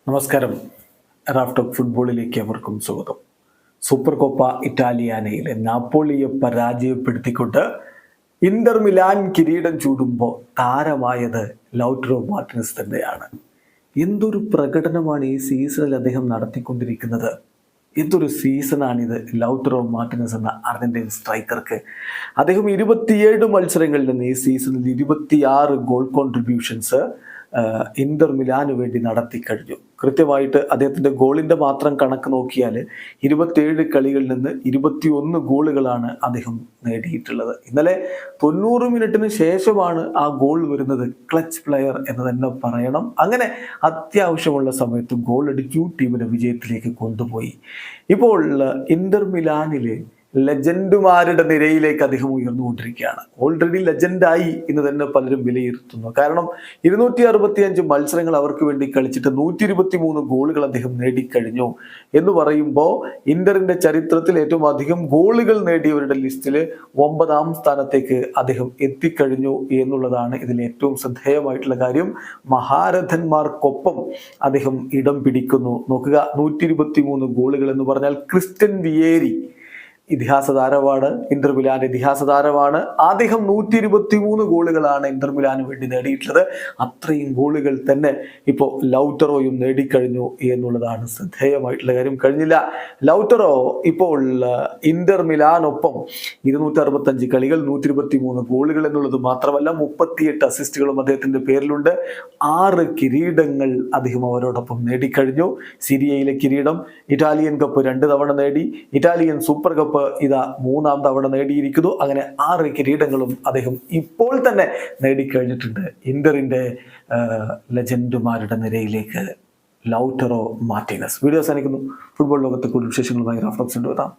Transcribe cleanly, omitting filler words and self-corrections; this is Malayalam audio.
നമസ്കാരം. റാഫ്റ്റോക്ക് ഫുട്ബോളിലേക്ക് അവർക്കും സ്വാഗതം. സൂപ്പർ കോപ്പ ഇറ്റാലിയാനയിലെ നാപ്പോളിയെ പരാജയപ്പെടുത്തിക്കൊണ്ട് ഇന്റർ മിലാൻ കിരീടം ചൂടുമ്പോൾ താരമായത് ലൗറ്ററോ മാർട്ടിനസ് തന്നെയാണ്. എന്തൊരു പ്രകടനമാണ് ഈ സീസണിൽ അദ്ദേഹം നടത്തിക്കൊണ്ടിരിക്കുന്നത്. എന്തൊരു സീസണാണിത് ലൗറ്ററോ മാർട്ടിനസ് എന്ന അർജന്റീൻ സ്ട്രൈക്കർക്ക്. അദ്ദേഹം 27 മത്സരങ്ങളിൽ നിന്ന് ഈ സീസണിൽ 26 ഗോൾ കോൺട്രിബ്യൂഷൻസ് ഇന്റർ മിലാന് വേണ്ടി നടത്തി കഴിഞ്ഞു. കൃത്യമായിട്ട് അദ്ദേഹത്തിൻ്റെ ഗോളിൻ്റെ മാത്രം കണക്ക് നോക്കിയാൽ 27 കളികളിൽ നിന്ന് 21 ഗോളുകളാണ് അദ്ദേഹം നേടിയിട്ടുള്ളത്. ഇന്നലെ 90 മിനിറ്റിന് ശേഷമാണ് ആ ഗോൾ വരുന്നത്. ക്ലച്ച് പ്ലെയർ എന്ന് തന്നെ പറയണം. അങ്ങനെ അത്യാവശ്യമുള്ള സമയത്ത് ഗോൾ അടിച്ചു, ടീമിനെ വിജയത്തിലേക്ക് കൊണ്ടുപോയി. ഇപ്പോൾ ഇന്റർ മീലാനിൽ ലെജൻഡുമാരുടെ നിരയിലേക്ക് അദ്ദേഹം ഉയർന്നുകൊണ്ടിരിക്കുകയാണ്. ഓൾറെഡി ലെജൻഡായി എന്ന് തന്നെ പലരും വിലയിരുത്തുന്നു. കാരണം 265 മത്സരങ്ങൾ അവർക്ക് വേണ്ടി കളിച്ചിട്ട് 123 ഗോളുകൾ അദ്ദേഹം നേടിക്കഴിഞ്ഞു എന്ന് പറയുമ്പോൾ ഇന്ററിന്റെ ചരിത്രത്തിൽ ഏറ്റവും അധികം ഗോളുകൾ നേടിയവരുടെ ലിസ്റ്റിൽ 9ാം സ്ഥാനത്തേക്ക് അദ്ദേഹം എത്തിക്കഴിഞ്ഞു എന്നുള്ളതാണ് ഇതിൽ ഏറ്റവും ശ്രദ്ധേയമായിട്ടുള്ള കാര്യം. മഹാരഥന്മാർക്കൊപ്പം അദ്ദേഹം ഇടം പിടിക്കുന്നു. നോക്കുക, 123 ഗോളുകൾ എന്ന് പറഞ്ഞാൽ ക്രിസ്റ്റ്യൻ വിയേരി ഇതിഹാസ താരമാണ്, ഇന്റർ മിലാന്റെ ഇതിഹാസ താരമാണ്. അദ്ദേഹം 123 ഗോളുകളാണ് ഇന്റർ മിലാന് വേണ്ടി നേടിയിട്ടുള്ളത്. അത്രയും ഗോളുകൾ തന്നെ ഇപ്പോൾ ലൗറ്ററോയും നേടിക്കഴിഞ്ഞു എന്നുള്ളതാണ് ശ്രദ്ധേയമായിട്ടുള്ള കാര്യം. കഴിഞ്ഞില്ല, ലൗറ്ററോ ഇപ്പോൾ ഇന്റർ മിലാനൊപ്പം 265 കളികൾ, 123 ഗോളുകൾ എന്നുള്ളത് മാത്രമല്ല 38 അസിസ്റ്റുകളും അദ്ദേഹത്തിന്റെ പേരിലുണ്ട്. 6 കിരീടങ്ങൾ അദ്ദേഹം അവരോടൊപ്പം നേടിക്കഴിഞ്ഞു. സിരിയയിലെ കിരീടം, ഇറ്റാലിയൻ കപ്പ് 2 തവണ നേടി, ഇറ്റാലിയൻ സൂപ്പർ കപ്പ് ഇതാ 3ാം തവണ നേടിയിരിക്കുന്നു. അങ്ങനെ 6 കിരീടങ്ങളും അദ്ദേഹം ഇപ്പോൾ തന്നെ നേടിക്കഴിഞ്ഞിട്ടുണ്ട്. ഇന്ററിന്റെ ലെജൻഡുമാരുടെ നിരയിലേക്ക് ലൗറ്ററോ മാർട്ടിനസ്. വീഡിയോ അവസാനിക്കുന്നു. ഫുട്ബോൾ ലോകത്തെ കൂടുതൽ വിശേഷങ്ങളുമായി റാഫ്റ്റോക്സ് കൊണ്ടുവരാം.